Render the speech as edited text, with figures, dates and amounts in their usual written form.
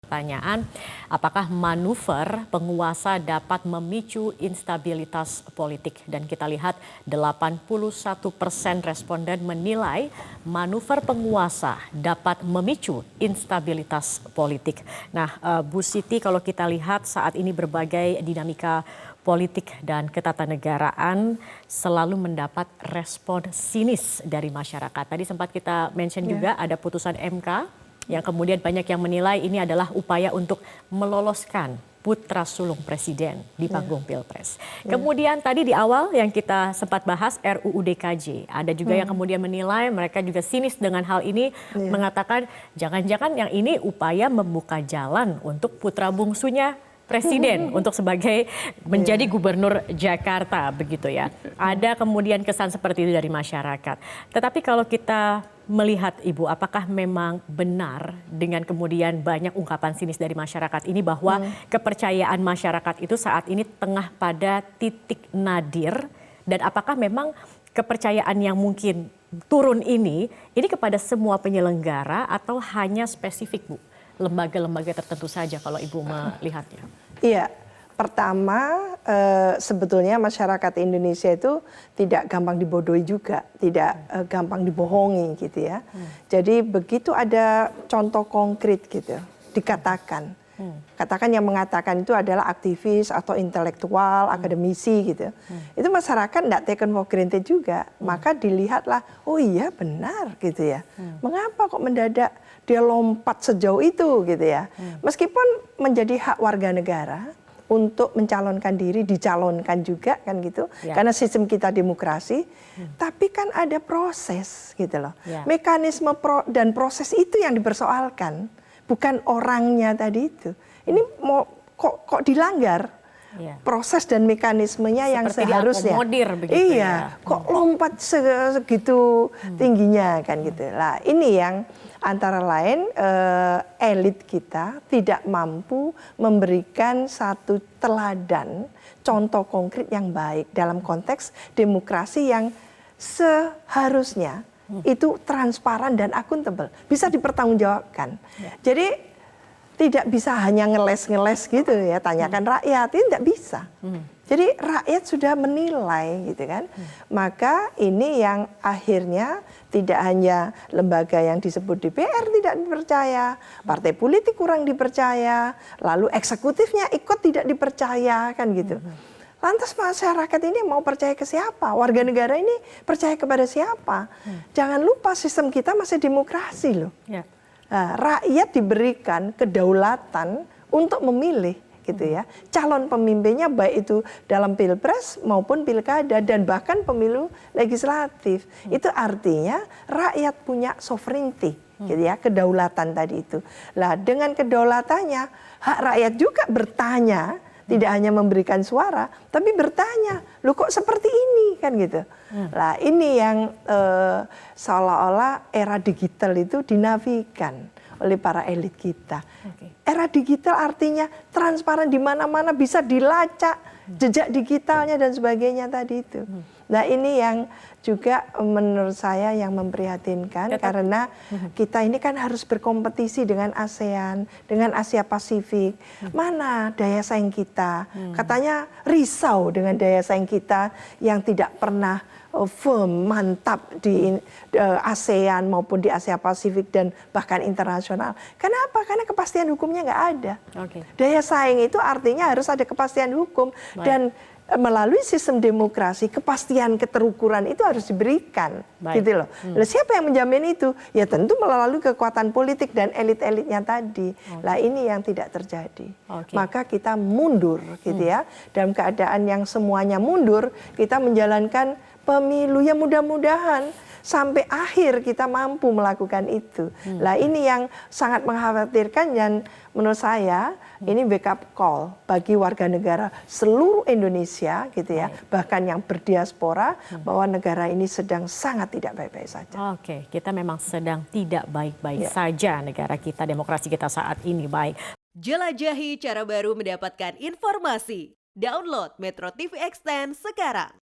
Pertanyaan, apakah manuver penguasa dapat memicu instabilitas politik? Dan kita lihat 81% responden menilai manuver penguasa dapat memicu instabilitas politik. Nah, Bu Siti, kalau kita lihat saat ini berbagai dinamika politik dan ketatanegaraan selalu mendapat respon sinis dari masyarakat. Tadi sempat kita mention juga ada putusan MK yang kemudian banyak yang menilai ini adalah upaya untuk meloloskan putra sulung presiden di panggung Pilpres. Kemudian tadi di awal yang kita sempat bahas RUU DKJ, ada juga yang kemudian menilai mereka juga sinis dengan hal ini, mengatakan jangan-jangan yang ini upaya membuka jalan untuk putra bungsunya presiden untuk sebagai menjadi gubernur Jakarta begitu ya. Ada kemudian kesan seperti itu dari masyarakat. Tetapi kalau kita melihat Ibu, apakah memang benar dengan kemudian banyak ungkapan sinis dari masyarakat ini bahwa kepercayaan masyarakat itu saat ini tengah pada titik nadir, dan apakah memang kepercayaan yang mungkin turun ini kepada semua penyelenggara atau hanya spesifik Bu, lembaga-lembaga tertentu saja kalau Ibu melihatnya? Iya, pertama sebetulnya masyarakat Indonesia itu tidak gampang dibodohi juga, tidak gampang dibohongi gitu ya. Jadi begitu ada contoh konkret gitu, dikatakan. Katakan yang mengatakan itu adalah aktivis atau intelektual, akademisi gitu. Itu masyarakat tidak taken for granted juga. Maka dilihatlah, oh iya benar gitu ya. Mengapa kok mendadak dia lompat sejauh itu gitu ya. Meskipun menjadi hak warga negara untuk mencalonkan diri, dicalonkan juga kan gitu. Karena sistem kita demokrasi, tapi kan ada proses gitu loh. Mekanisme dan proses itu yang dipersoalkan, bukan orangnya tadi itu. Ini mau kok dilanggar proses dan mekanismenya yang seharusnya. Iya, kok lompat segitu tingginya kan gitu. Lah ini yang antara lain elit kita tidak mampu memberikan satu teladan, contoh konkret yang baik dalam konteks demokrasi yang seharusnya itu transparan dan akuntabel, bisa dipertanggungjawabkan. Jadi tidak bisa hanya ngeles-ngeles gitu ya, tanyakan rakyat, itu tidak bisa. Jadi rakyat sudah menilai gitu kan. Maka ini yang akhirnya tidak hanya lembaga yang disebut DPR tidak dipercaya, partai politik kurang dipercaya, lalu eksekutifnya ikut tidak dipercaya kan gitu. Lantas masyarakat ini mau percaya ke siapa? Warga negara ini percaya kepada siapa? Jangan lupa sistem kita masih demokrasi loh. Nah, rakyat diberikan kedaulatan untuk memilih gitu ya, calon pemimpinnya baik itu dalam pilpres maupun pilkada dan bahkan pemilu legislatif. Itu artinya rakyat punya sovereignty gitu ya, kedaulatan tadi itu. Lah dengan kedaulatannya hak rakyat juga bertanya, tidak hanya memberikan suara, tapi bertanya, loh kok seperti ini kan gitu. Lah ini yang seolah-olah era digital itu dinafikan oleh para elit kita. Era digital artinya transparan di mana-mana, bisa dilacak jejak digitalnya dan sebagainya tadi itu. Nah ini yang juga menurut saya yang memprihatinkan, karena kita ini kan harus berkompetisi dengan ASEAN, dengan Asia Pasifik. Mana daya saing kita? Katanya risau dengan daya saing kita yang tidak pernah firm, mantap di ASEAN maupun di Asia Pasifik dan bahkan internasional. Kenapa? Karena kepastian hukumnya nggak ada. Daya saing itu artinya harus ada kepastian hukum. Dan melalui sistem demokrasi, kepastian keterukuran itu harus diberikan, gitu loh. Lalu siapa yang menjamin itu? Ya tentu melalui kekuatan politik dan elit-elitnya tadi. Lah ini yang tidak terjadi. Maka kita mundur, gitu ya. Dalam keadaan yang semuanya mundur, kita menjalankan pemilu yang mudah-mudahan sampai akhir kita mampu melakukan itu. Lah ini yang sangat mengkhawatirkan, dan menurut saya ini wake up call bagi warga negara seluruh Indonesia gitu ya, bahkan yang berdiaspora, bahwa negara ini sedang sangat tidak baik-baik saja. Kita memang sedang tidak baik-baik saja negara kita, demokrasi kita saat ini. Baik. Jelajahi cara baru mendapatkan informasi. Download Metro TV Extend sekarang.